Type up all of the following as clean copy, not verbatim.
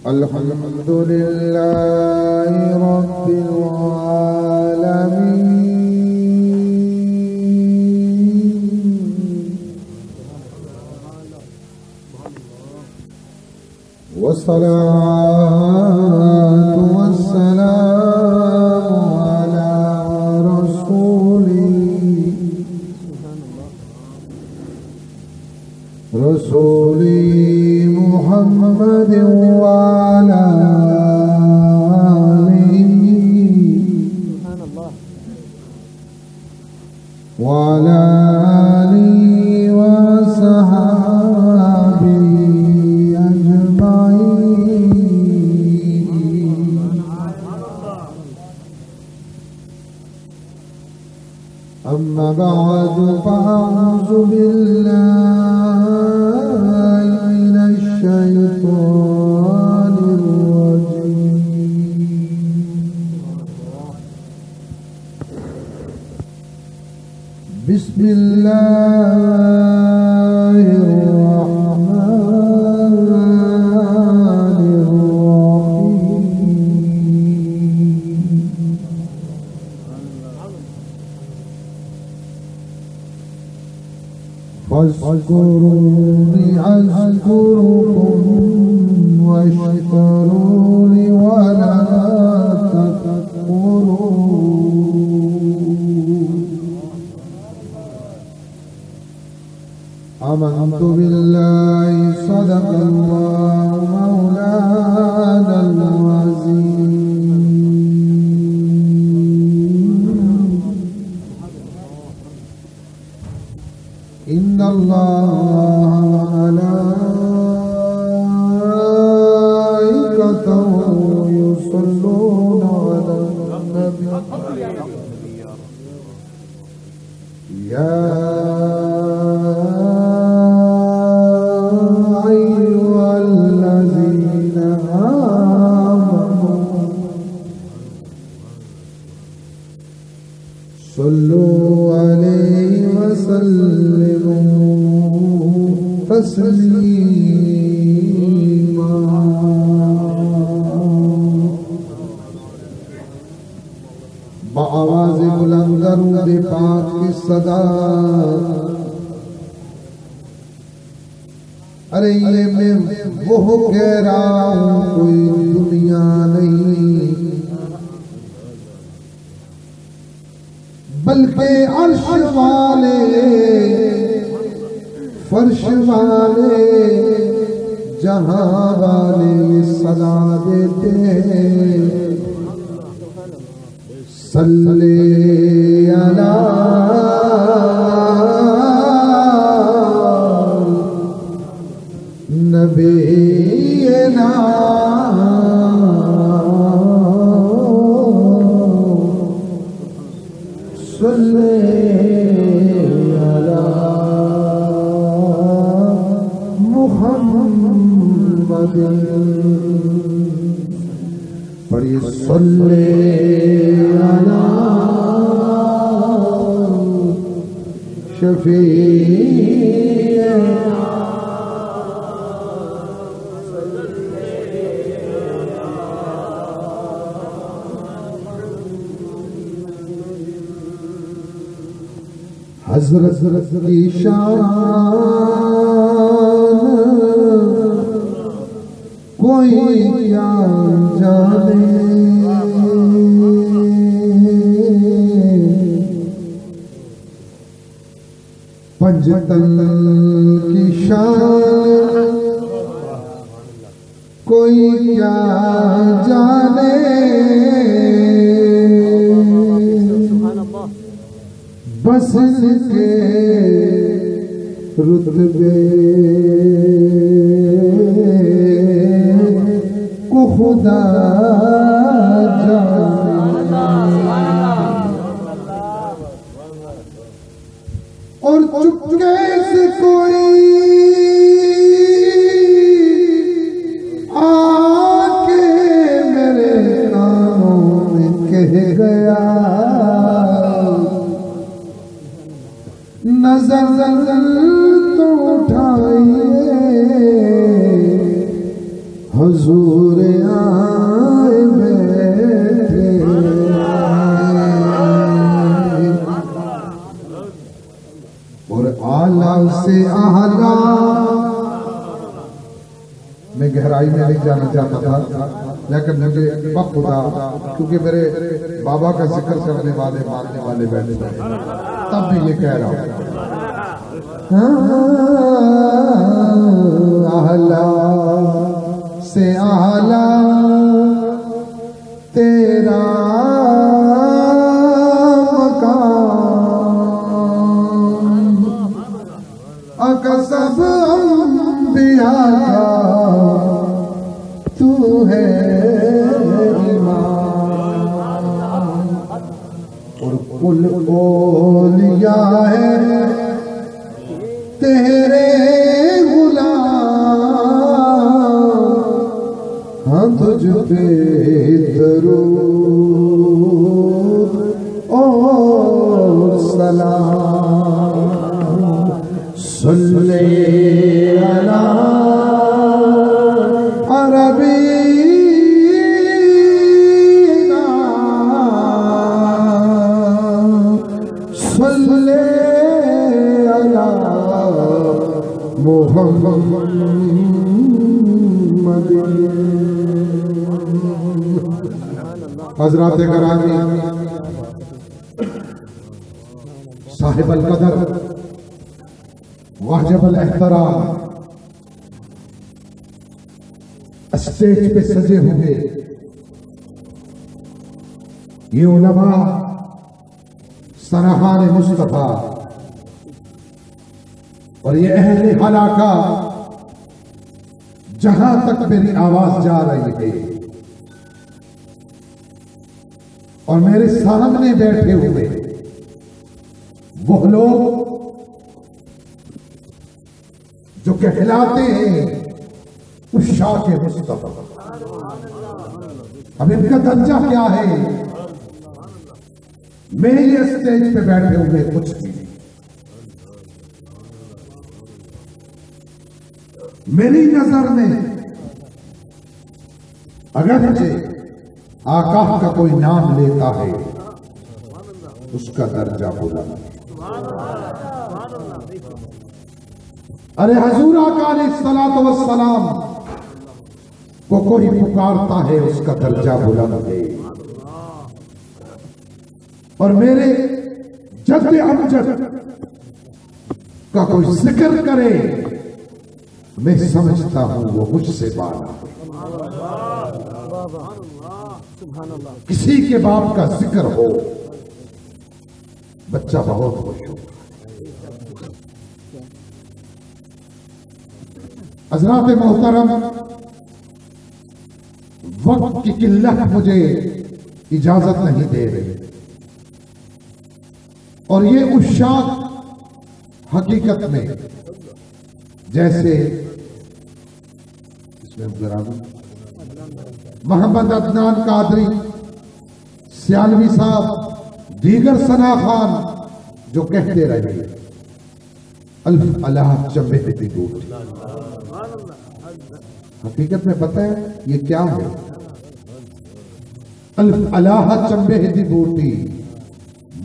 الحمد لله رب العالمين والصلاة والسلام على رسولي محمد وعلى آله وصحبه أجمعين. أما بعد فأعوذ بالله من الشيطان الرجيم. بسم الله الرحمن الرحيم. فاذكروني أذكركم واشكروا لي ولا تكفرون. آمنت بالله صدق الله مولانا العظيم. إن الله وملائكته يصلون على النبي يا أيها الذين آمنوا صلوا عليه وسلموا تسليما. بآواز بلند درود پاک کی صدا. ارے یہ میں وہ کہہ رہا ہوں کوئی دنیا نہیں بلکہ عرش والے فرش والے جہاں والے صدا دیتے ہیں. صلی علی نبینا صلی علی محمد. پڑھیے صلی علی شفیعنا حضرت کی شان کوئی کیا جانے. پنجتن کی شان کوئی کیا جانے. بس ان کے رتبے کو خدا جانے. اور چپکے سے کوئی آ کے میرے کانوں میں کہہ گیا نظر تو اٹھائیے حضور گہرائی میں نہیں جانا چاہتا تھا، لیکن مجھے بخدا کیونکہ میرے بابا کا ذکر کرنے والے ماننے والے بیٹھے ہیں، تب بھی یہ کہہ رہا ہوں اعلیٰ سے اعلیٰ تیرا مقام، آقا سب انبیاء کا تو ہے امام، اور کل اولیاء ہے تیرے غلام، ہاں تجھ پہ درود اور سلام، صلی علی عربینا صلی علی محمد۔ حضرات گرامی، صاحب القدر واجب الاحترام اسٹیج پہ سجے ہوئے یہ علماء سرحان مصطفیٰ اور یہ اہل حلقہ، جہاں تک میری آواز جا رہی ہے اور میرے سامنے بیٹھے ہوئے وہ لوگ جو کہلاتے ہیں عشاق مصطفیٰ، اب ان کا درجہ کیا ہے؟ میری اسٹیج پہ بیٹھے ہوئے کچھ بھی میری نظر میں اگر مجھے آقا کا کوئی نام لیتا ہے اس کا درجہ بلند۔ ارے حضور آقا علیہ الصلوۃ والسلام کو کوئی پکارتا ہے اس کا درجہ بلند ہے، اور میرے جد امجد کا کوئی ذکر کرے میں سمجھتا ہوں وہ مجھ سے بالا ہے۔ کسی کے باپ کا ذکر ہو بچہ بہت خوش ہو۔ حضرات محترم، وقت کی قلت مجھے اجازت نہیں دے رہی، اور یہ عشاق حقیقت میں جیسے محمد عدنان قادری، سیالوی صاحب، دیگر ثنا خان جو کہتے رہے الف اللہ چمبہتی بوٹی، حقیقت میں پتہ ہے یہ کیا ہے؟ الف اللہ چمبہتی بوٹی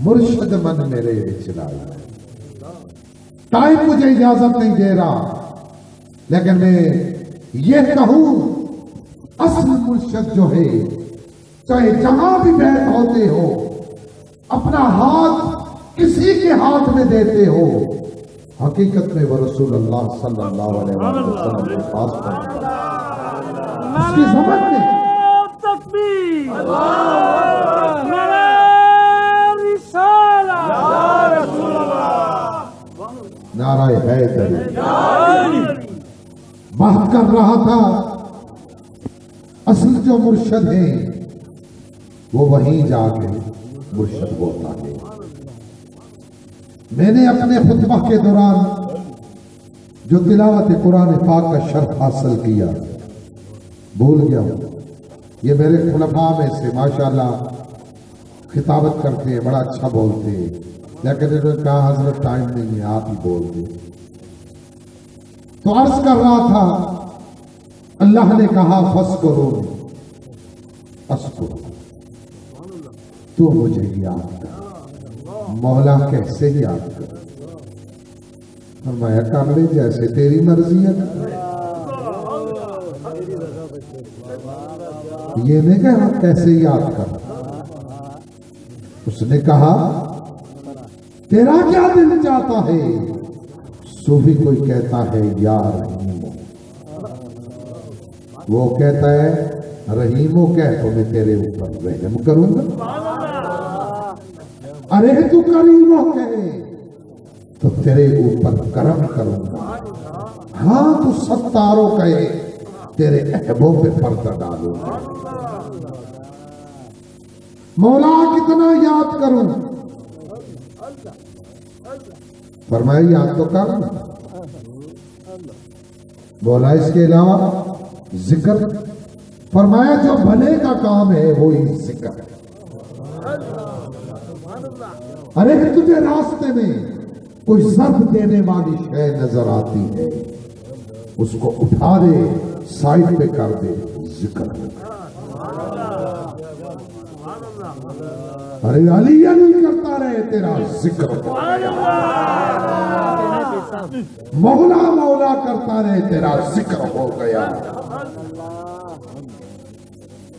مرشد من میرے چلایا۔ ٹائم مجھے اجازت نہیں دے رہا، لیکن میں یہ کہوں اصل مرشد جو ہے چاہے جہاں بھی بیٹھ ہوتے ہو، اپنا ہاتھ کسی کے ہاتھ میں دیتے ہو، حقیقت میں وہ رسول اللہ صلی اللہ علیہ وسلم کے پاس پہنچتا اس کی زمن میں تکبیر، نعرہ حیدری بات کر رہا تھا۔ اصل جو مرشد ہیں وہ وہیں جا کے مرشد ہوتا ہے۔ میں نے اپنے خطبہ کے دوران جو تلاوت قرآن پاک کا شرف حاصل کیا بھول گیا ہوں۔ یہ میرے خلفاء میں سے ماشاءاللہ خطابت کرتے ہیں، بڑا اچھا بولتے ہیں، لیکن انہوں نے کہا حضرت ٹائم نہیں ہے، آپ ہی بول دیں۔ تو عرض کر رہا تھا اللہ نے کہا فَاذْكُرُونِی اذْکُرْکُم، تو مجھے یاد کر۔ مولا کیسے یاد کر؟ فرمایا کر لے جیسے تیری مرضی ہے۔ یہ نہیں کہا کیسے یاد کر. اس نے کہا تیرا کیا دل چاہتا ہے؟ صوفی کوئی کہتا ہے یا رحیمو، وہ کہتا ہے رحیمو کہہ تو میں تیرے اوپر رحم کروں گا. ارے تو کریمو کہے تو تیرے اوپر کرم کروں گا. ہاں تو ستارو کہے تیرے عیبوں پہ پردہ ڈالوں گا. مولا کتنا یاد کروں؟ فرمایا یاد تو کر. بولا اس کے علاوہ ذکر؟ فرمایا جو بھلے کا کام ہے وہی ذکر. ارے تجھے راستے میں کوئی ضرب دینے والی شے نظر آتی ہے، اس کو اٹھا دے، سائڈ پہ کر دے، ذکر ہوگا. ارے علی علی کرتا رہے تیرا ذکر ہوگا. مولا مولا کرتا رہے تیرا ذکر ہو گیا.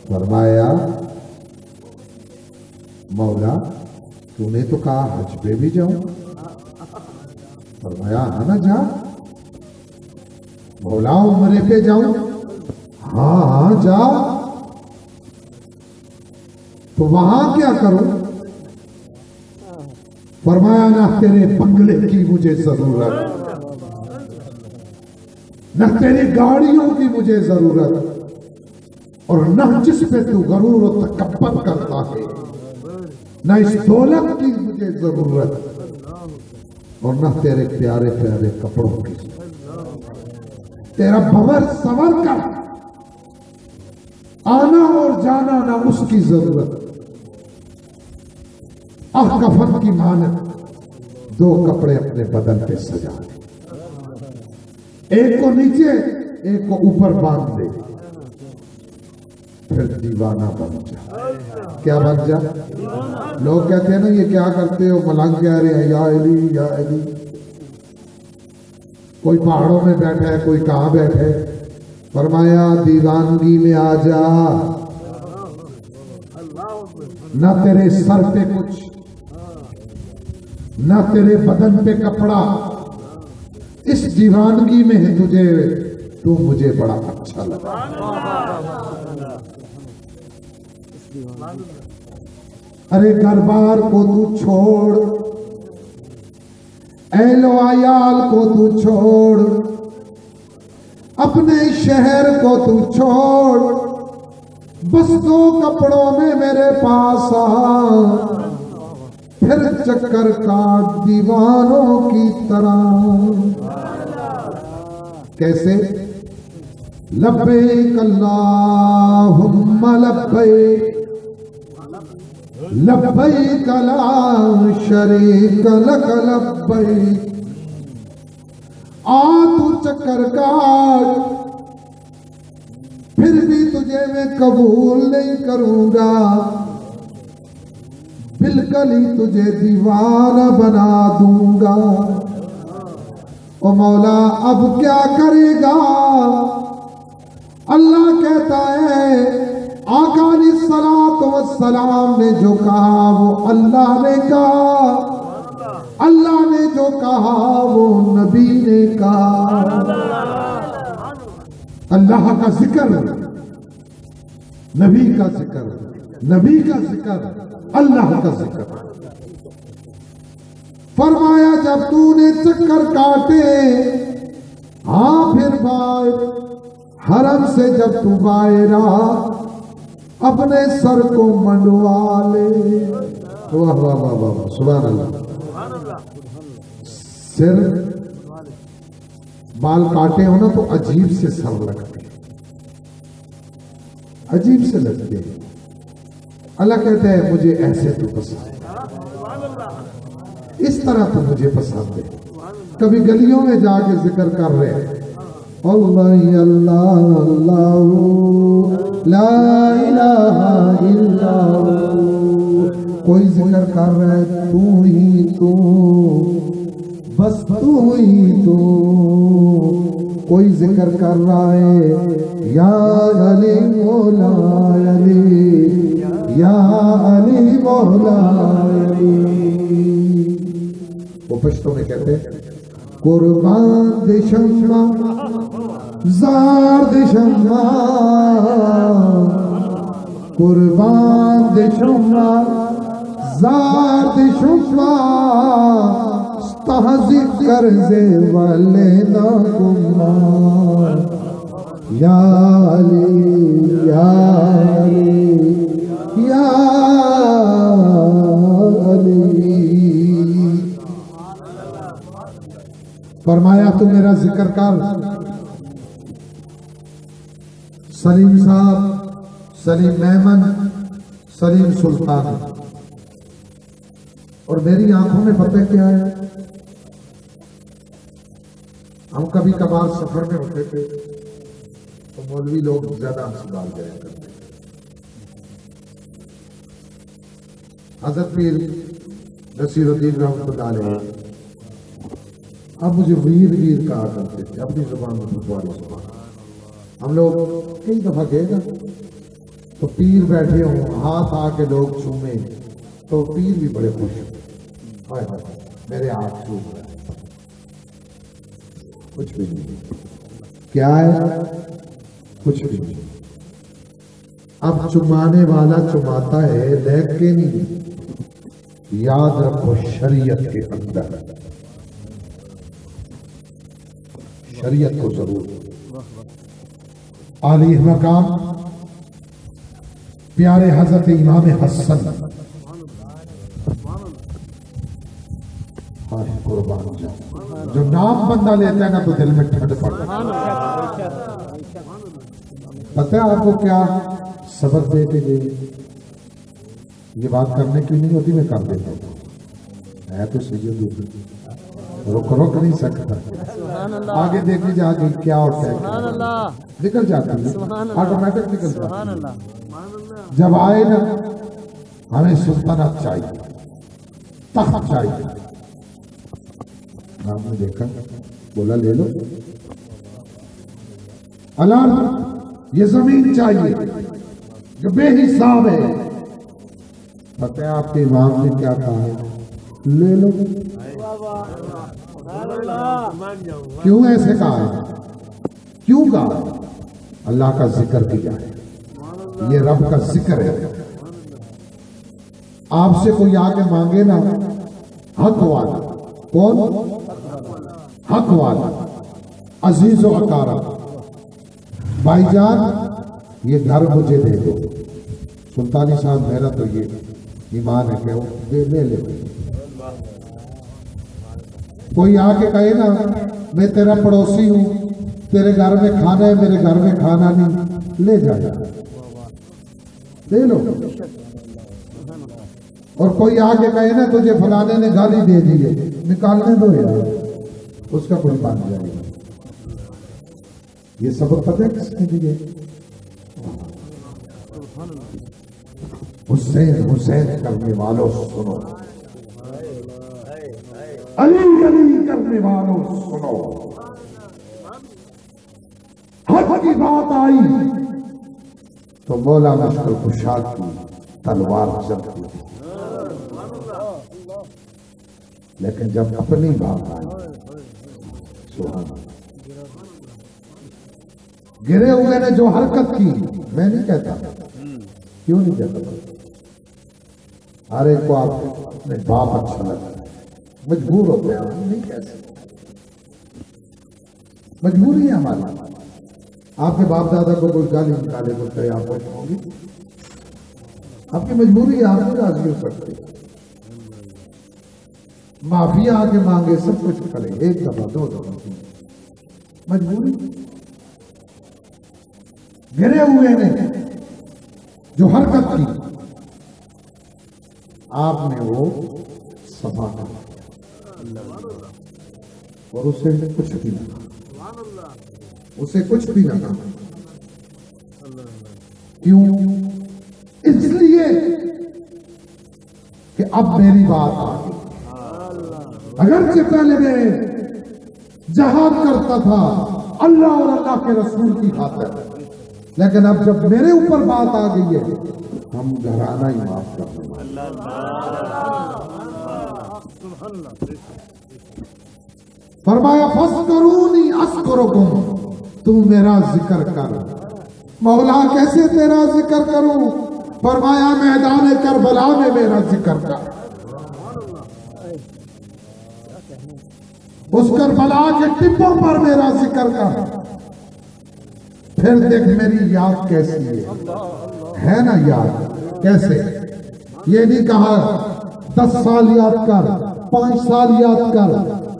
فرمایا مولا تو نے تو کہا حج پہ بھی جاؤں. فرمایا ہاں نا جا. مولا عمرے پہ جاؤں؟ ہاں ہاں جا. تو وہاں کیا کروں؟ فرمایا نہ تیرے بنگلے کی مجھے ضرورت، نہ تیری گاڑیوں کی مجھے ضرورت، اور نہ جس پہ تو غرور و تکبر کرتا ہے، نہ اس دولت کی مجھے ضرورت، اور نہ تیرے پیارے پیارے کپڑوں کی. تیرا بھور سور کر آنا اور جانا نہ اس کی ضرورت. کفن کی مانت دو کپڑے اپنے بدن پہ سجا دے، ایک کو نیچے ایک کو اوپر باندھ دے، پھر دیوانہ بن جا. کیا بن جا؟ لوگ کہتے ہیں نا یہ کیا کرتے ہو؟ ملنگ کہہ رہے ہیں یا علی یا علی. کوئی پہاڑوں میں بیٹھا ہے، کوئی کہاں بیٹھے. فرمایا دیوانگی میں آ جا. نہ تیرے سر پہ کچھ، نہ تیرے بدن پہ کپڑا. اس دیوانگی میں ہے تجھے، تو مجھے بڑا اچھا لگا. ارے گھر بار کو تو چھوڑ، اہل و عیال کو تو چھوڑ، اپنے شہر کو تو چھوڑ، بس دو کپڑوں میں میرے پاس آ، پھر چکر کاٹ دیوانوں کی طرح. کیسے؟ لبیک اللہم لبیک، لبیک لا شریک لک لبیک. آ تو چکر کاٹ، پھر بھی تجھے میں قبول نہیں کروں گا، بالکل ہی تجھے دیوانہ بنا دوں گا. او مولا اب کیا کرے گا؟ اللہ کہتا ہے آقا علیہ الصلوۃ والسلام نے جو کہا وہ اللہ نے کہا، اللہ نے جو کہا وہ نبی نے کہا. اللہ کا ذکر، نبی کا ذکر، نبی کا ذکر، اللہ کا ذکر. فرمایا جب تو نے چکر کاٹے، ہاں پھر باہر حرم سے جب تو باہر آ، اپنے سر کو منڈوا لے. واہ واہ واہ واہ سبحان اللہ. سر بال کاٹے ہو نا تو عجیب سے سر لگتے ہیں، عجیب سے لگتے ہیں. اللہ کہتا ہے مجھے ایسے تو پسند ہے، اس طرح تو مجھے پسند ہے. کبھی گلیوں میں جا کے ذکر کر رہے ہیں اللہ اللہ اللہ لا الہ الا اللہ، کوئی ذکر کر رہا ہے تو ہی تو، بس تو ہی تو، کوئی ذکر کر رہا ہے یا علی مولا علی، یا علی مولا علی. وہ پشتوں میں کہتے ہیں قربان دے شمع زار دے شمع، قربان دے شمع زار دے شمع، تہذیب کرزے والے نا گمان. یا علی یا علی یا علی. فرمایا تو میرا ذکر کر. سلیم صاحب، سلیم میمن، سلیم سلطان. اور میری آنکھوں میں پتہ کیا ہے، ہم کبھی کبھار سفر میں ہوتے تھے تو مولوی لوگ زیادہ ہم سے گال جایا کرتے تھے. حضرت پیر نصیر الدین رحمۃ اللہ علیہ اب مجھے ویر ویر کہا کرتے تھے اپنی زبان میں، بخاری زبان. ہم لوگ کئی دفعہ گئے نا تو پیر بیٹھے ہوں، ہاتھ آ کے لوگ چومیں تو پیر بھی بڑے خوش ہوئے، ہائے ہائے میرے ہاتھ چوم رہے. کچھ بھی نہیں. کیا ہے؟ کچھ بھی نہیں. اب چمانے والا چماتا ہے لیکن یاد رکھو شریعت کے اندر، شریعت کو ضرور. عالی مقام پیارے حضرت امام حسن قربان جاؤ، جو نام بندہ لیتا ہے نا تو دل میں ٹھنڈ پڑتا ہے. پتہ ہے آپ کو کیا سبق دے کے گئے؟ یہ بات کرنے کی نہیں ہوتی، میں کر دیتا ہوں. ہے تو سید رک نہیں سکتا. آگے دیکھ لیجیے آگے کیا ہوتا ہے، نکل جاتی ہے آٹومیٹک نکل جاتی ہے. جب آئے نا ہمیں سلطنت چاہیے، تخت چاہیے. آپ نے دیکھا، بولا لے لو. اللہ یہ زمین چاہیے جو بے حساب ہے. پتہ ہے آپ کے امام نے کیا کہا ہے؟ لے لو. کیوں ایسے کہا ہے؟ کیوں کہا؟ اللہ کا ذکر کیا ہے، یہ رب کا ذکر ہے. آپ سے کوئی آ کے مانگے نا حق والا، کون؟ حق والا، عزیز و اکارا، بھائی جان یہ گھر مجھے دے دو. سلطانی صاحب میرا تو یہ ایمان ہے کہ وہ دے لے لے. کوئی آ کے کہے نا میں تیرا پڑوسی ہوں، تیرے گھر میں کھانا ہے، میرے گھر میں کھانا نہیں، لے جائے، لے لو. اور کوئی آ کے کہے نا تجھے فلانے نے گالی دے دی ہے، نکالنے دو یار، اس کا کوئی بات جائے گا. یہ سبق پتہ ہے کس نے دیے؟ حسین حسین کرنے والوں سنو، علی علی کرنے والوں سنو. حق کی بات آئی تو مولا مشکل کشا کی تلوار چلتی، لیکن جب اپنی بات آئی سبحان اللہ. گرے ہوئے نے جو حرکت کی، میں نہیں کہتا، کیوں نہیں کہتا، ہر ایک کو آپ اپنے باپ اچھا لگتا ہے، مجبور ہوتے ہیں، ہم نہیں کہہ سکتے، مجبوری ہے ہماری. آپ کے باپ دادا کو کوئی گالی نکالے کو کہے آپ خوش ہوں گی؟ آپ کی مجبوری ہے، آپ نہیں راضی ہو سکتے. معافی آ کے مانگے، سب کچھ کرے، ایک دفعہ دو دفعہ، مجبوری. گرے ہوئے نے جو حرکت کی آپ نے وہ صفا کر اور اسے کچھ بھی نہ کہا، اسے کچھ بھی نہ کہا. کیوں؟ اس لیے کہ اب میری بات آ گئی. اگرچہ پہلے میں جہاد کرتا تھا، اللہ اور اللہ کے رسول کی خاطر، لیکن اب جب میرے اوپر بات آ گئی ہے ہم گھرانہ ہی معاف کر دیں۔ فرمایا فاذکرونی اذکرکم، تم میرا ذکر کر۔ مولا کیسے تیرا ذکر کروں؟ فرمایا میدان کربلا میں میرا ذکر کر، اس کربلا کے ٹپوں پر میرا ذکر کر، پھر دیکھ میری یاد کیسی ہے نا یاد کیسے؟ یہ نہیں کہا 10 سال یاد کر، 5 سال یاد کر،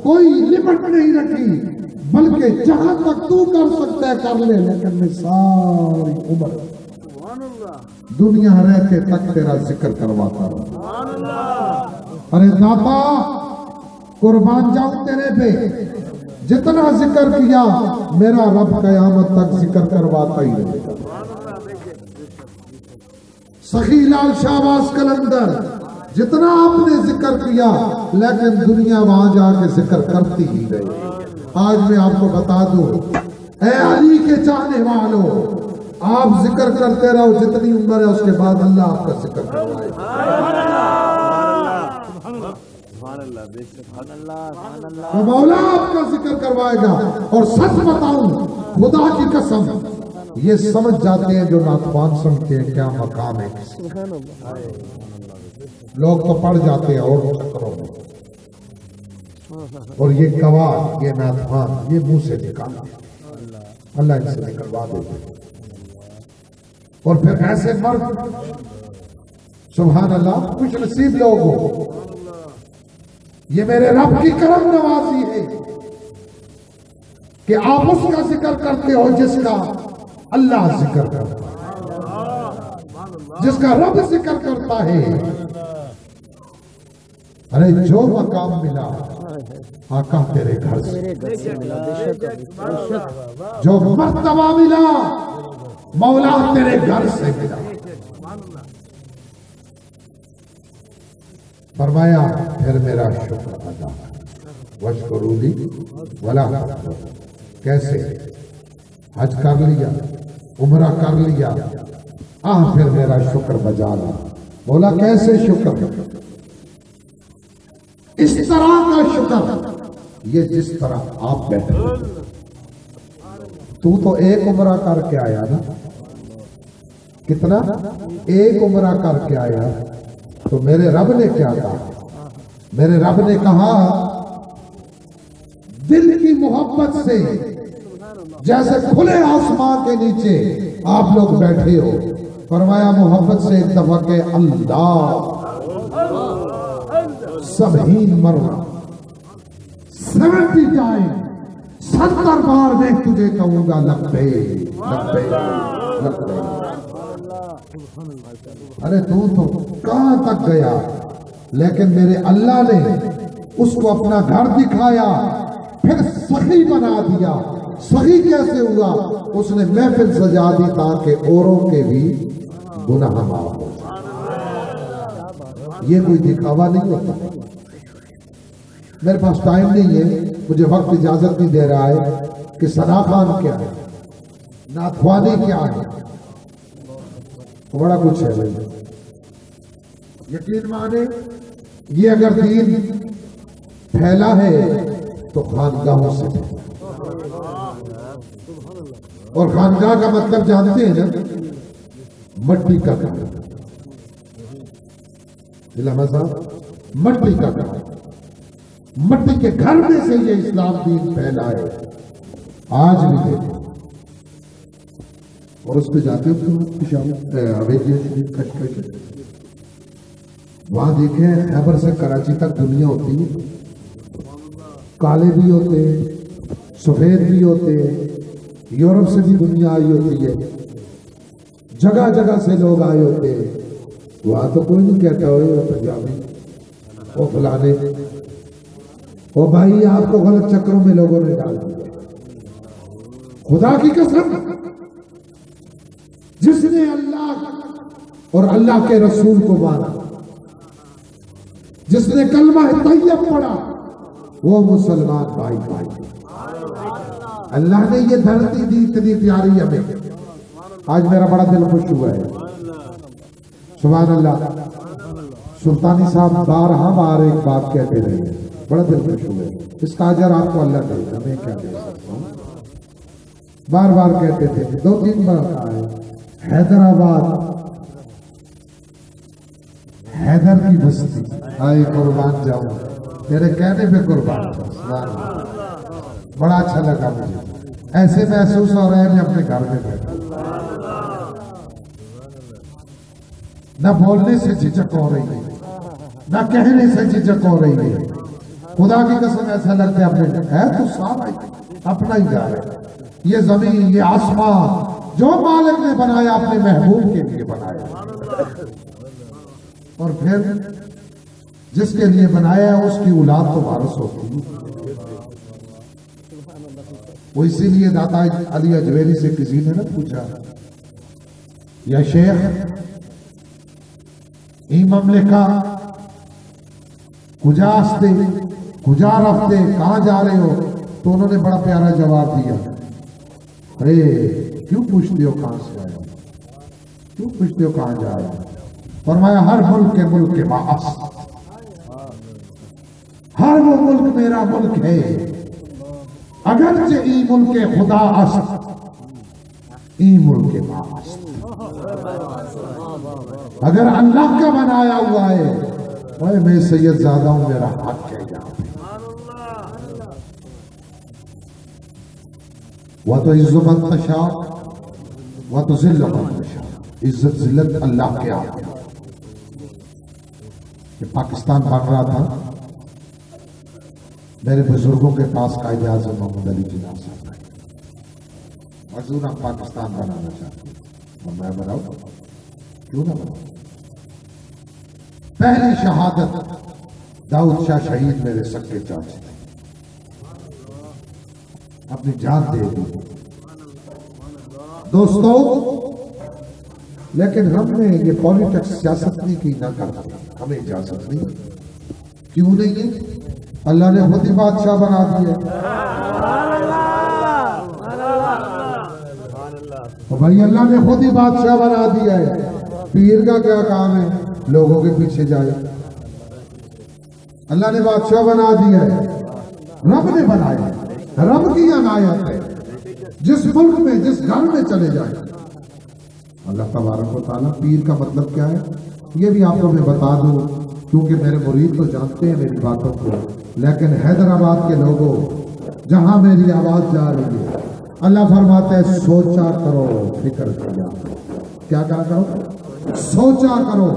کوئی لمٹ نہیں رکھی، بلکہ جہاں تک تو کر سکتا ہے کر لے، لیکن میں ساری عمر دنیا رہتے تک تیرا ذکر کرواتا رہا۔ ارے داتا قربان جاؤں تیرے پہ، جتنا ذکر کیا میرا رب قیامت تک ذکر کرواتا ہی رہے گا۔ سخی لال شہباز قلندر، جتنا آپ نے ذکر کیا لیکن دنیا وہاں جا کے ذکر کرتی ہی رہی۔ آج میں آپ کو بتا دوں، اے علی کے چاہنے والوں، آپ ذکر کرتے رہو جتنی عمر ہے، اس کے بعد اللہ آپ کا ذکر کروائے گا۔ مولا آپ کا ذکر کروائے گا۔ اور سچ بتاؤں خدا کی قسم، یہ سمجھ جاتے ہیں جو ناتوان سمجھتے ہیں کیا مقام ہے کسی کا۔ لوگ تو پڑھ جاتے ہیں اور چکروں میں، اور یہ گواہ یہ ناتوان یہ منہ سے نکال اللہ ان سے نکلوا دیتے، اور پھر ایسے مرد سبحان اللہ کچھ نصیب لوگ ہو، یہ میرے رب کی کرم نوازی ہے کہ آپ اس کا ذکر کرتے ہو جس کا اللہ ذکر کرتا ہے، جس کا رب ذکر کرتا ہے۔ ارے جو مقام ملا آقا تیرے گھر سے، جو مرتبہ ملا مولا تیرے گھر سے ملا۔ فرمایا پھر میرا شکر ادا واشکرونی ولا تکفرون۔ کیسے؟ حج کر لیا، عمرہ کر لیا، پھر میرا شکر بجا لا۔ بولا کیسے شکر؟ اس طرح کا شکر یہ جس طرح آپ بیٹھے، تو ایک عمرہ کر کے آیا نا، کتنا؟ ایک عمرہ کر کے آیا، تو میرے رب نے کیا کہا؟ میرے رب نے کہا دل کی محبت سے جیسے کھلے آسمان کے نیچے آپ لوگ بیٹھے ہو، فرمایا محبت سے ایک دفعہ کہ اللہ 70 مرہ 70 ٹائم 70 بار میں تجھے کہوں گا لبیک لبیک لبیک۔ ارے تو کہاں تک گیا؟ لیکن میرے اللہ نے اس کو اپنا گھر دکھایا، پھر سخی بنا دیا۔ سخی کیسے ہوا؟ اس نے محفل سجا دی تاکہ اوروں کے بھی گناہ معاف ہو۔ یہ کوئی دکھاوا نہیں ہوتا۔ میرے پاس ٹائم نہیں ہے، مجھے وقت اجازت نہیں دے رہا ہے کہ ثنا خان کیا ہے، ناتوانی کیا ہے، بڑا کچھ ہے بھائی۔ یقین مانے یہ اگر دین پھیلا ہے تو خانگاہوں سے، اور خانگاہ کا مطلب جانتے ہیں نا، مٹی کا گھر۔ علامہ صاحب مٹی کا گھر، مٹی کے گھر میں سے یہ اسلام دین پھیلا ہے۔ آج بھی دیکھو، اور اس پہ جاتے ہو وہاں دیکھیں خیبر سے کراچی تک دنیا ہوتی ہے، کالے بھی ہوتے ہیں، سفید بھی ہوتے ہیں، یورپ سے بھی دنیا آئی ہوتی ہے، جگہ جگہ سے لوگ آئے ہوتے ہیں۔ وہاں تو کوئی نہیں کہتا ہوئے وہ پنجابی وہ فلانے، وہ بھائی آپ کو غلط چکروں میں لوگوں نے ڈال دیا۔ خدا کی قسم، جس نے اللہ اور اللہ کے رسول کو مانا، جس نے کلمہ طیب پڑھا، وہ مسلمان بھائی بھائی۔ اللہ نے یہ دھرتی دی اتنی پیاری ہمیں. آج میرا بڑا دل خوش ہوا ہے. سبحان اللہ. سلطانی صاحب بار ایک بات کہتے رہے, بڑا دل خوش ہوا ہے. اس کا اجر آپ کو اللہ دے, ہمیں کیا دے سکتا ہوں. بار کہتے تھے, 2-3 بار کہا ہے. حیدرآباد حیدر کی بستی, آئے قربان جاؤں, تیرے کہنے پہ قربان جاؤں. بڑا اچھا لگا مجھے, ایسے محسوس ہو رہا ہے میں اپنے گھر میں بیٹھا, نہ بولنے سے جھجک ہو رہی ہے, نہ کہنے سے جھجک ہو رہی ہے. خدا کی قسم ایسا لگتا ہے اپنے ہے تو سارا اپنا ہی گھر ہے. یہ زمین, یہ آسمان جو مالک نے بنایا اپنے محبوب کے لیے بنایا, اور پھر جس کے لیے بنایا ہے اس کی اولاد تو وارث ہوتی ہے. وہ اسی لیے داتا علی اجویری سے کسی نے نہ پوچھا, یا شیخ ای مملکہ کجا آستے, کجا رفتے, کہاں جا رہے ہو؟ تو انہوں نے بڑا پیارا جواب دیا, ارے کیوں پوچھتے ہو کہاں سے آئے, کیوں پوچھتے ہو کہاں جا رہے ہو؟ فرمایا ہر ملک کے باعث, ہر وہ ملک میرا ملک ہے, اگرچہ ای ملک خدا است, ای ملک باعث. اگر اللہ کا بنایا ہوا ہے, میں سید زادہ ہوں, میرا حق ہے یہاں پہ. وَتُعِزُّ مَن تَشَاءُ وَتُذِلُّ مَن تَشَاءُ. عزت ذلت اللہ کے ہاتھ میں. کہ پاکستان بن رہا تھا, میرے بزرگوں کے پاس قائد اعظم محمد علی جناح صاحب آئے, حضور ہم پاکستان بنانا چاہتے ہیں. اور میں بناؤں, کیوں نہ بناؤں. پہلی شہادت داؤد شاہ شہید میرے سکے چاچے تھے, اپنی جان دے دی. دوستو, لیکن ہم نے یہ پالیٹکس سیاست نہیں کی, نہ کرتے, ہمیں اجازت نہیں. کیوں نہیں ہے؟ اللہ نے خود ہی بادشاہ بنا دیا. بھائی اللہ نے خود ہی بادشاہ بنا دیا ہے. پیر کا کیا کام ہے لوگوں کے پیچھے جائے؟ اللہ نے بادشاہ بنا دیا ہے, رب نے بنایا, رب کی عنایت ہے. جس ملک میں جس گھر میں چلے جائے اللہ تبارک و تعالیٰ. پیر کا مطلب کیا ہے یہ بھی آپ کو میں بتا دوں, کیونکہ میرے مرید تو جانتے ہیں میری باتوں کو, لیکن حیدرآباد کے لوگوں جہاں میری آواز جا رہی ہے, اللہ فرماتا ہے سوچا کرو فکر کیا. کیا کہا کرو؟ سوچا کرو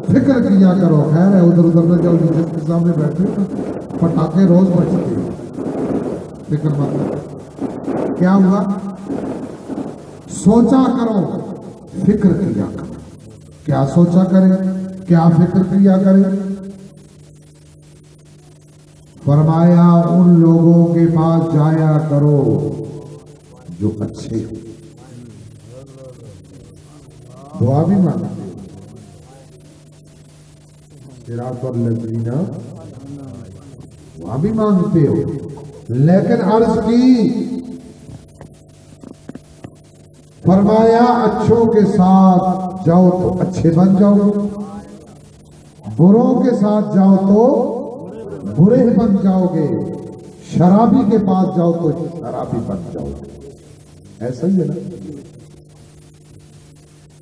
فکر کیا کرو. خیر ہے ادھر ادھر نہ جاؤ, جس کے سامنے بیٹھے پٹاخے روز بجتے ہیں. فکر مت کیا ہوا, سوچا کرو فکر کیا کرو. کیا سوچا کرے, کیا فکر کیا کرے؟ فرمایا ان لوگوں کے پاس جایا کرو جو اچھے ہو. دعا بھی مانگتے ہو, صراط الذین, دعا بھی مانگتے ہو, لیکن عرض کی فرمایا اچھوں کے ساتھ جاؤ تو اچھے بن جاؤ, بروں کے ساتھ جاؤ تو برے بن جاؤ گے, شرابی کے پاس جاؤ تو شرابی بن جاؤ گے. ایسا ہی ہے نا.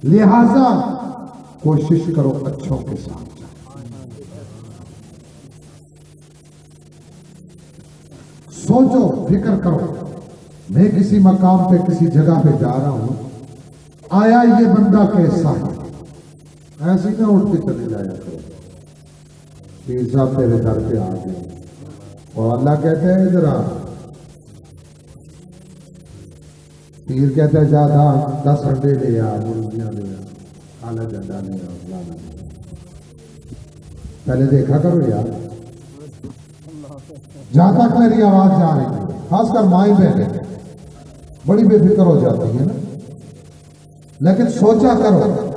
لہذا کوشش کرو اچھوں کے ساتھ جاؤ. سوچو فکر کرو, میں کسی مقام پہ کسی جگہ پہ جا رہا ہوں, آیا یہ بندہ کیسا ہے, ایسے نہ اٹھ کے چلے جایا کرو. پیر صاحب تیرے گھر پہ آ گئے اور اللہ کہتے ہیں ذرا, پیر کہتا ہے زیادہ 10 انڈے لے آ, مرغیاں لے آ, کالا جنڈا لے آ, فلانا لے آ. پہلے دیکھا کرو یار, جہاں تک میری آواز جا رہی ہے, خاص کر مائیں بہنیں بڑی بے فکر ہو جاتی ہے نا, لیکن سوچا کرو.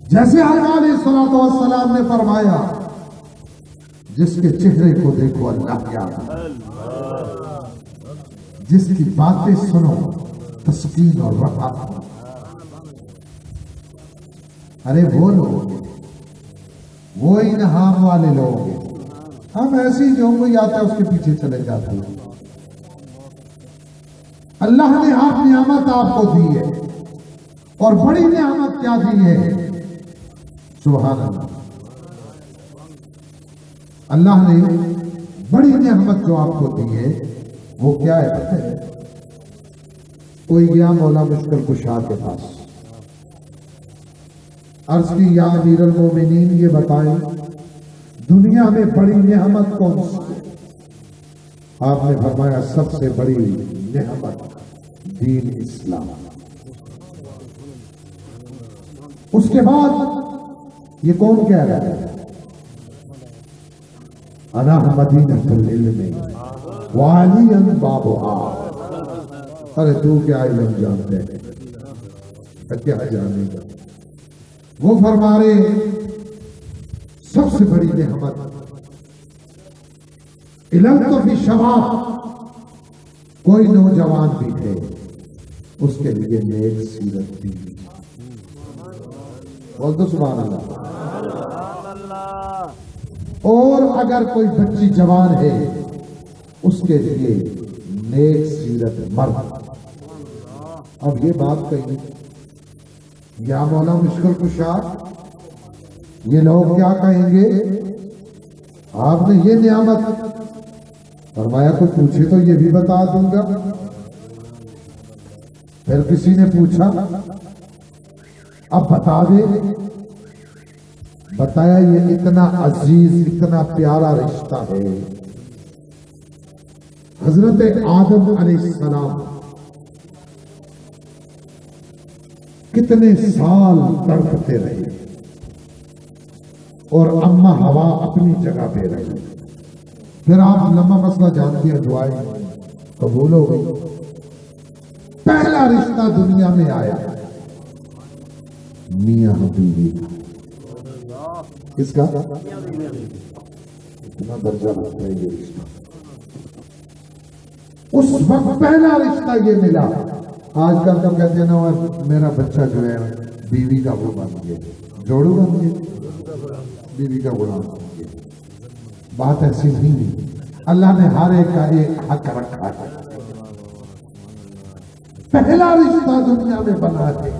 جیسے آقا علیہ الصلوۃ والسلام نے فرمایا جس کے چہرے کو دیکھو اللہ کیا, جس کی باتیں سنو تسکین اور راحت. ارے وہ لوگ وہ انعام والے لوگ ہیں. ہم ایسی جو کوئی آتا ہے اس کے پیچھے چلے جاتے ہیں. اللہ نے آپ نعمت آپ کو دی ہے اور بڑی نعمت کیا دی ہے. سبحان اللہ. اللہ نے بڑی نعمت جو آپ کو دی ہے وہ کیا ہے پتہ ہے؟ کوئی گیا مولا مشکل کشا کے پاس، عرض کی یا امیر المومنین یہ بتائیں دنیا میں بڑی نعمت کون سی ہے؟ آپ نے فرمایا سب سے بڑی نعمت دین اسلام. اس کے بعد یہ کون کہہ رہا ہے؟ انا مدینۃ العلم وعلی بابها. ارے تو کیا علم جانتے ہیں، کیا جانے گا. وہ فرما رہے سب سے بڑی نعمت علم تو بھی شباب. کوئی نوجوان بھی تھے اس کے لیے نیک سیرت تھی. بول دو سبحان اللہ. اور اگر کوئی بچی جوان ہے اس کے لیے نیک سیرت مرد. اب یہ بات کہی یا مولا مشکل کشا یہ لوگ کیا کہیں گے؟ آپ نے یہ نعمت فرمایا تو پوچھے تو یہ بھی بتا دوں گا. پھر کسی نے پوچھا اب بتا دے. بتایا یہ اتنا عزیز اتنا پیارا رشتہ ہے. حضرت آدم علیہ السلام کتنے سال تڑپتے رہے اور اماں ہوا اپنی جگہ پہ رہی. پھر آپ لمبا مسئلہ جانتے ہیں، دعائیں قبول ہو گئی. پہلا رشتہ دنیا میں آیا میاں بیوی کا. کس کا؟ اتنا درجہ رکھتا ہے یہ رشتہ. اس وقت پہلا رشتہ یہ ملا. آج کل تو کہتے ہیں نا میرا بچہ جو ہے بیوی کا وہ بن گیا، جوڑو بن گیا، بیوی کا غلام بن گیا. بات ایسی نہیں. اللہ نے ہر ایک کا ایک حق رکھا ہے. پہلا رشتہ دنیا میں بنا ہے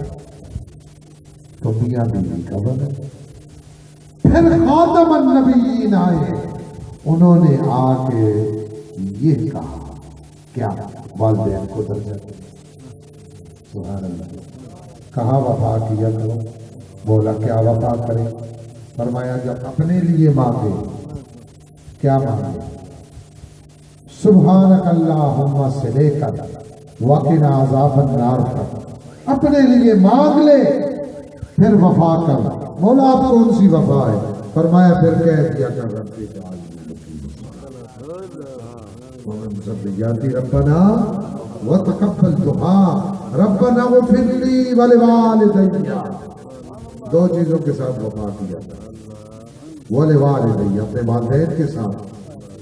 تو میاں بیوی کا بنا. پھر خاتم النبیین آئے، انہوں نے آ کے یہ کہا کیا والدین کو درجہ. سبحان اللہ. کہا وفا کیا کرو. بولا کیا وفا کرے؟ فرمایا جب اپنے لیے مانگے کیا مانگے؟ سبحانک اللہم سے لے کر وقنا عذاب النار تک اپنے لیے مانگ لے پھر وفا کر. مولا آپ کون سی وفا ہے؟ فرمایا پھر کہہ دیا کر ربی ربنا وتقبل دعا ربنا اغفر لی ولوالدی. دو چیزوں کے ساتھ وفا کیا ولوالدی اپنے والدین کے ساتھ،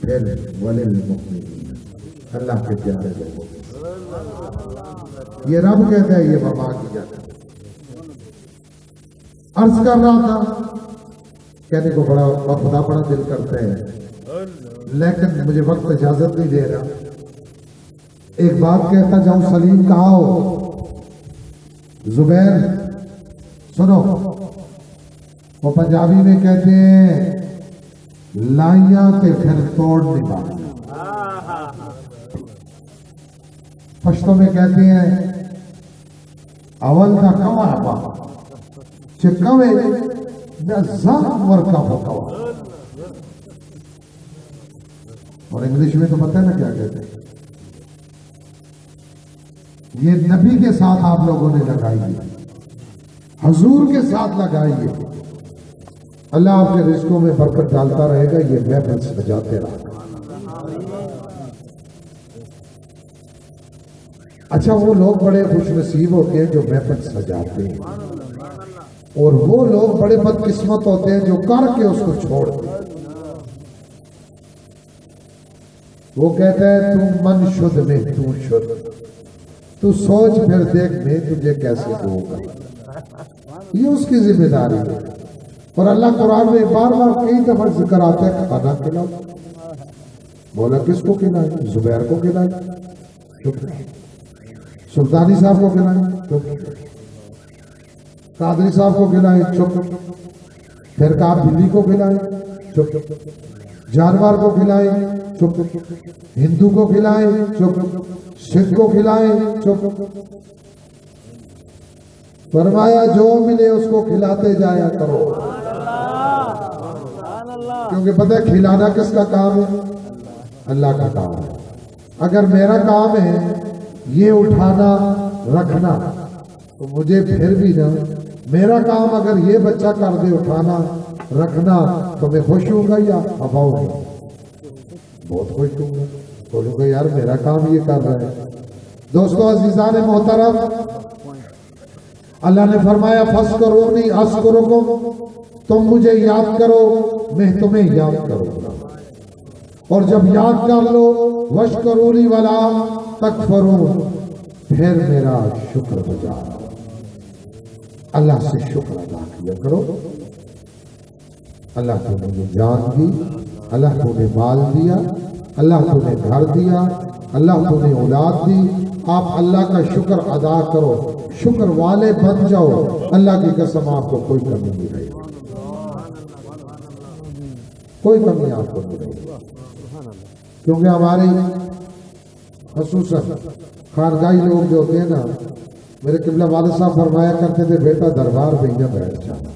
پھر وللمؤمنین اللہ کے پیارے لوگوں. یہ رب کہتا ہے یہ وفا کیا. عرض کر رہا تھا کہنے کو بڑا خدا بڑا دل کرتا ہے لیکن مجھے وقت اجازت نہیں دے رہا. ایک بات کہتا جاؤں. سلیم کہا ہو زبیر سنو. وہ پنجابی میں کہتے ہیں لائیاں کے پھر توڑ نہیں پاتی. پشتوں میں کہتے ہیں اول کا کما پا چکوے ورکا پکوا. اور انگلش میں تو پتہ ہے نا کیا کہتے ہیں. یہ نبی کے ساتھ آپ لوگوں نے لگائی ہے، حضور کے ساتھ لگائی ہے. اللہ آپ کے رزقوں میں برکت ڈالتا رہے گا. یہ محفل سجاتے رہا. اچھا وہ لوگ بڑے خوش نصیب ہوتے ہیں جو محفل سجاتے ہیں، اور وہ لوگ بڑے بدقسمت ہوتے ہیں جو کر کے اس کو چھوڑ دیں. وہ کہتا ہے تو من شد میں تو شد، تو سوچ پھر دیکھ میں تجھے کیسے دوں گا، یہ اس کی ذمہ داری ہے۔ اور اللہ قرآن میں بار بار کئی دفعہ ذکر آتا ہے کھانا کھلاؤ، بولا کس کو کھلائیں؟ زبیر کو کھلائیں، چپ۔ سلطانی صاحب کو کھلائیں، چپ۔ قادری صاحب کو کھلائیں، چپ۔ پھر کہا بلی کو کھلائیں، چپ۔ جانور کو کھلائیں، چپ۔ ہندو کو کھلائیں، چپ۔ سکھ کو کھلائیں، چپ۔ فرمایا جو ملے اس کو کھلاتے جایا کرو، کیونکہ پتہ ہے کھلانا کس کا کام ہے؟ اللہ کا کام ہے۔ اگر میرا کام ہے یہ اٹھانا رکھنا تو مجھے پھر بھی نہ، میرا کام اگر یہ بچہ کر دے اٹھانا رکھنا تو میں خوش ہوں گا یا اباؤں گا؟ بہت خوش ہوں گا، بولوں گا یار میرا کام یہ کر رہا ہے۔ دوستو عزیزان محترم، اللہ نے فرمایا فَاذْكُرُونِي أَذْكُرُكُمْ، تم مجھے یاد کرو میں تمہیں یاد کروں گا، اور جب یاد کر لو وَاشْكُرُوا لِي وَلَا تَكْفُرُونَ، پھر میرا شکر بجا، اللہ سے شکر ادا کیا کرو۔ اللہ تو نے جان دی، اللہ تو نے مال دیا، اللہ تو نے گھر دیا، اللہ تو نے اولاد دی، آپ اللہ کا شکر ادا کرو، شکر والے بن جاؤ، اللہ کی قسم آپ کو کوئی کمی نہیں رہے گی، کوئی کمی آپ کو نہیں رہے گی۔ کیونکہ ہماری خصوصاً خانقاہی لوگ جو ہوتے ہیں نا، میرے قبلہ والد صاحب فرمایا کرتے تھے بیٹا دربار میں یا بیٹھ جانا،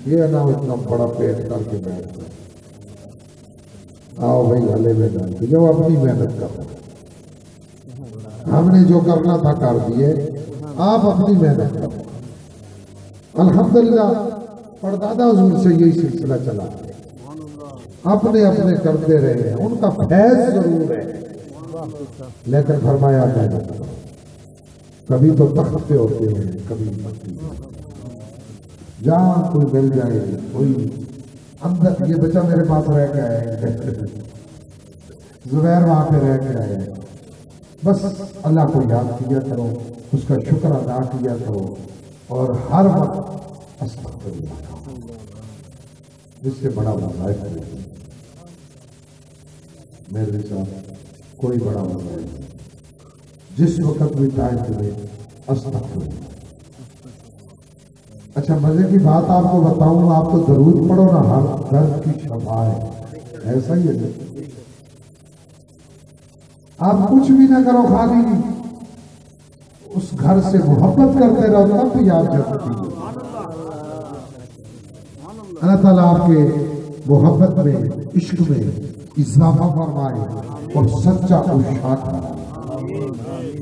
یہ نہ اتنا بڑا پیٹ کر کے بیٹھ جانا، آؤ بھائی ہلے میں ڈال کے جاؤ، اپنی محنت کرو، ہم نے جو کرنا تھا کر دیے، آپ اپنی محنت کرو۔ الحمدللہ پردادا حضور سے یہی سلسلہ چلا، اپنے اپنے کرتے رہے ہیں، ان کا فیض ضرور ہے، لیکن فرمایا محنت کرو، کبھی تو تخت پہ ہوتے ہیں، کبھی مٹی، جہاں کوئی مل جائے، کوئی اندر، یہ بچہ میرے پاس رہ کے آئے، زبیر وہاں پہ رہ کے آئے، بس اللہ کو یاد کیا کرو، اس کا شکر ادا کیا کرو، اور ہر وقت استغفر اللہ، اس سے بڑا وظائف نہیں میرے ساتھ، کوئی بڑا وظائف نہیں، جس وقت بھی ٹائم ملے استغفر اللہ۔ اچھا مزے کی بات آپ کو بتاؤں، آپ تو درود پڑھو نا، ہر درد کی شفا ہے، ایسا ہی ہے، آپ کچھ بھی نہ کرو، خالی اس گھر سے محبت کرتے رہو، تب بھی آپ جاتی ہے۔ اللہ تعالیٰ آپ کے محبت میں، عشق میں اضافہ فرمائے اور سچا عشاق فرمائے،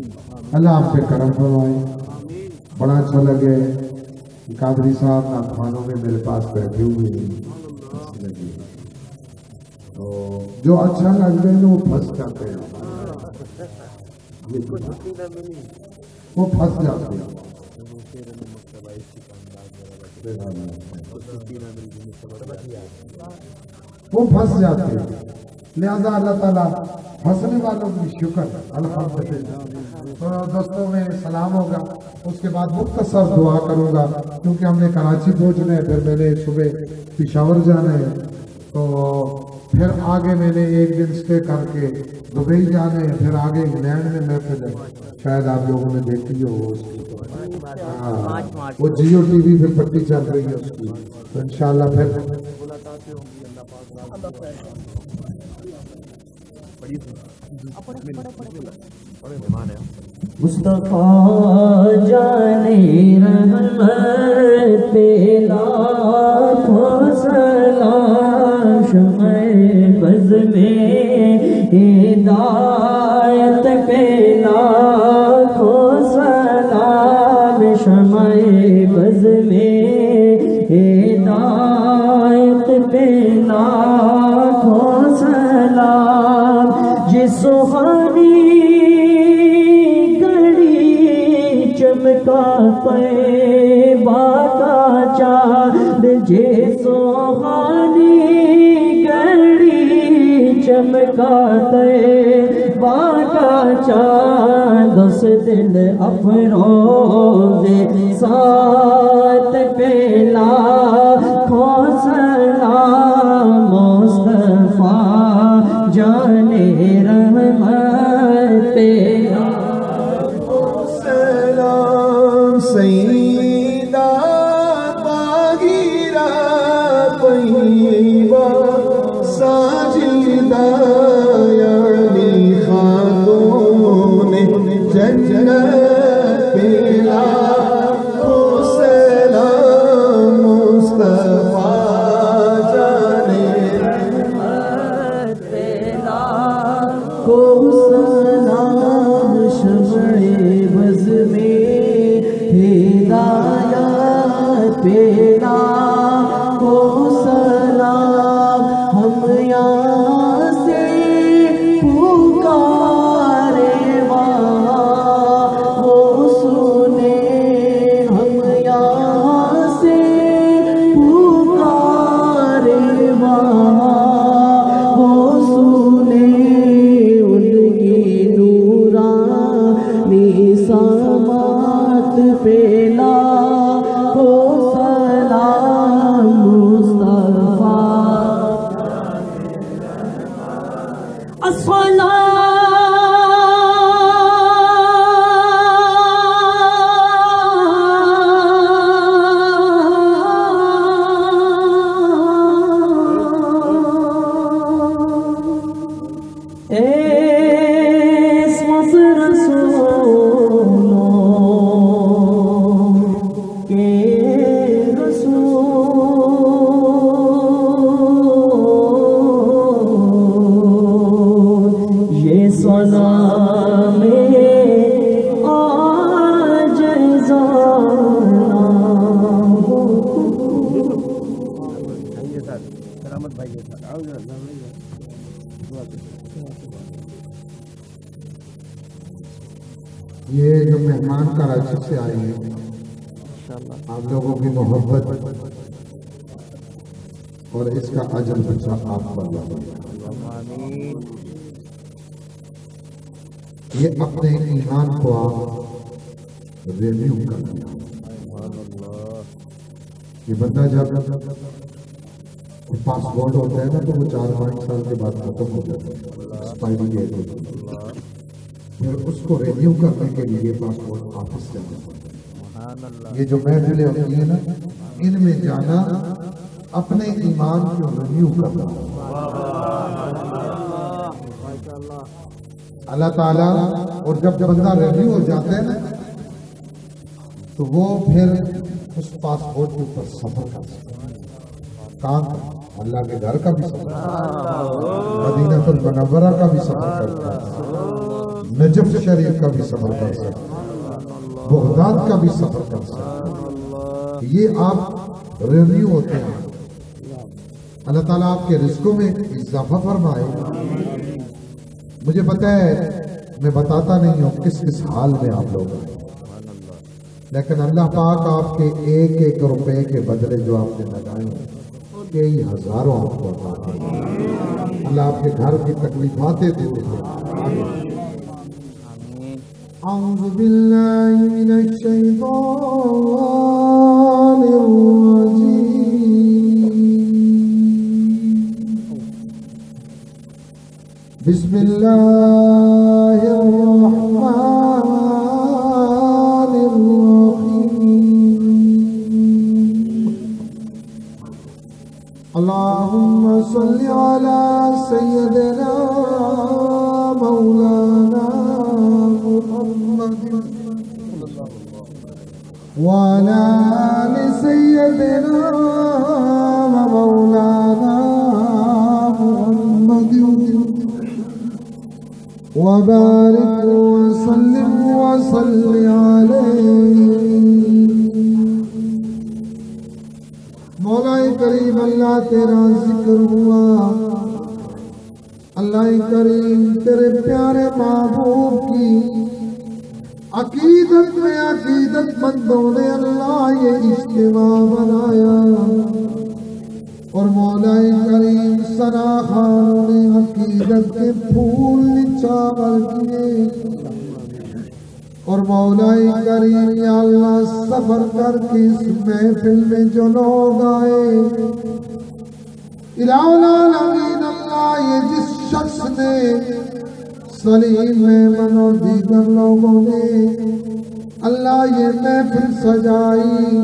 اللہ آپ پہ کرم فرمائے۔ بڑا اچھا لگے، قادری صاحب ناتخوانوں میں میرے پاس بیٹھے ہوئے ہیں، تو جو اچھا لگتے ہیں وہ پھنس جاتے ہیں، وہ پھنس جاتے ہیں، وہ پھنس جاتے ہیں، لہذا اللہ تعالیٰ پھنسنے والوں کی شکر الحمدللہ۔ تو دوستوں میں سلام ہوگا، اس کے بعد مختصر دعا کروں گا، کیونکہ ہم نے کراچی پہنچنا ہے، پھر میں نے صبح پشاور جانا ہے، تو پھر آگے میں نے ایک دن سٹے کر کے دبئی جانا ہے، پھر آگے انگلینڈ میں محفل ہے، شاید آپ لوگوں نے دیکھی ہو اس کی، وہ جیو ٹی وی پہ پٹی چل رہی ہے اس کی، تو انشاءاللہ پھر مصطفیٰ جانے رحمت پہ لاکھوں سلام، شمع بز میں ہدایت پہ لاکھوں سلام، شمع بز میں ہدایت پہ لاکھوں سلام، جس سبحانی چمکا طیبہ کا چاند، جے سبحانی گھڑی چمکا کا طیبہ کا چاند اس دل افروزے ساتھ پہ لاکھوں سلام مصطفیٰ جانے رحمت پہ سلام سیدہ طاہرہ طیبہ ساجدہ یعنی خاتون جنت پہ لاکھوں سلام مصطفیٰ جانے رحمت پہ لاکھوں سلام شمع بز میں ہدایت پہ لاکھوں سلام ہم یہاں سے پکارے وہاں وہ سنے ہم یہاں سے پکارے وہاں وہ سنے ان کی نورانی سماعت پہ لاکھوں سلام مصطفیٰ یہ جو مہمان کراچی سے آئے ہیں آپ لوگوں کی محبت اور اس کا اجر بچہ آپ پر لگا یہ اپنے ایمان کو آپ ریویو کر دیا یہ بندہ جب پاسپورٹ ہوتا ہے نا تو وہ 4-5 سال کے بعد ختم ہو جاتا ہے ایکسپائری ڈیٹ ہوتی ہے پھر اس کو ریویو کرنے کے لیے پاسپورٹ آفس جانا پڑتا ہے یہ جو محفلیں ہوتی ہیں نا ان میں جانا اپنے ایمان کو ریویو کرنا اللہ تعالیٰ اور جب بندہ ریویو ہو جاتا ہے نا تو وہ پھر اس پاسپورٹ کے اوپر سفر کر سکتا ہے کام اللہ کے گھر کا بھی سفر مدینہ المنورہ کا بھی سفر کرتا ہے نجف شریف کا بھی سفر کر سکتا ہے بغداد کا بھی سفر کر سکتا ہے یہ آپ ریویو ہوتے ہیں اللہ تعالیٰ آپ کے رزقوں میں اضافہ فرمائے مجھے پتہ ہے میں بتاتا نہیں ہوں کس کس حال میں آپ لوگ ہیں لیکن اللہ پاک آپ کے 1-1 روپے کے بدلے جو آپ نے لگائے ہیں کئی ہزاروں آپ کو عطا کرے اللہ آپ کے گھر کی تکلیفات دیتے ہیں اعوذ باللہ من الشیطان الرجیم بسم اللہ الرحمن الرحیم اللہم صلی علی سیدنا مولانا وعلى آل سيدنا ومولانا محمد وبارك وسلم وصل عليه مولا کریم اللہ تیرا ذکر ہوا اللہ کریم تیرے پیارے محبوب کی عقیدت میں عقیدت مندوں نے اللہ یہ اجتماع بنایا اور مولا کریم ثنا خانوں نے عقیدت فضیلت کے پھول نچھاور کیے اور مولا کریم یا اللہ سفر کر کے اس محفل میں جو لوگ آئے الہ العالمین اللہ یہ جس شخص نے سلیم میمن اور دیگر لوگوں نے اللہ یہ محفل سجائی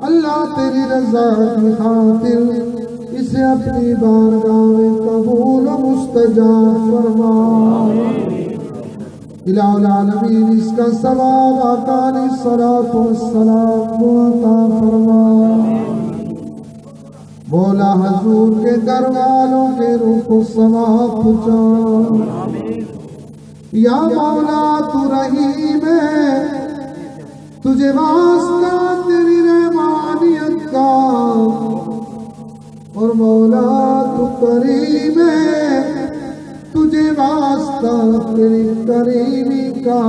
اللہ تیری رضا کی خاطر اسے اپنی بارگاہ میں قبول و مستجاب فرما الہ العالمین اس کا ثواب آقا علیہ الصلوۃ والسلام کو عطا فرما مولا حضور کے گھر والوں کے روح کو ثواب پہنچا یا مولا تو رحیم ہے تجھے واسطہ تیری رحمانیت کا اور مولا تو کریم ہے تجھے واسطہ تیری کریمی کا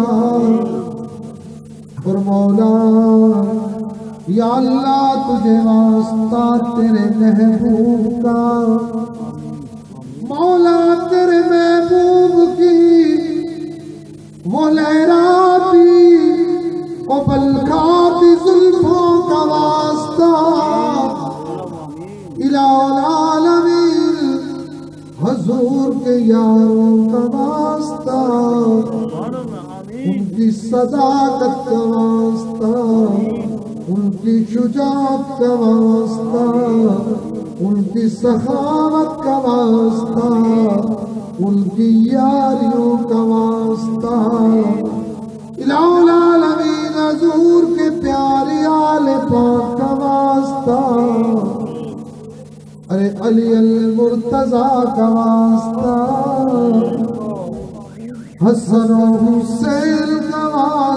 اور مولا یا اللہ تجھے واسطہ تیرے محبوب کا مولا تیرے محبوب کی وہ لہراتی اور بلکھاتی زلفوں کا واسطہ الہ العالمین حضور کے یاروں کا واسطہ ان کی صداقت کا واسطہ ان کی شجاعت کا واسطہ ان کی سخاوت کا واسطہ ان کی یاریوں کا واسطہ الہ العالمین حضور کے پیارے آل پاک کا واسطہ ارے علی المرتضیٰ کا واسطہ حسن و حسین کا واسطہ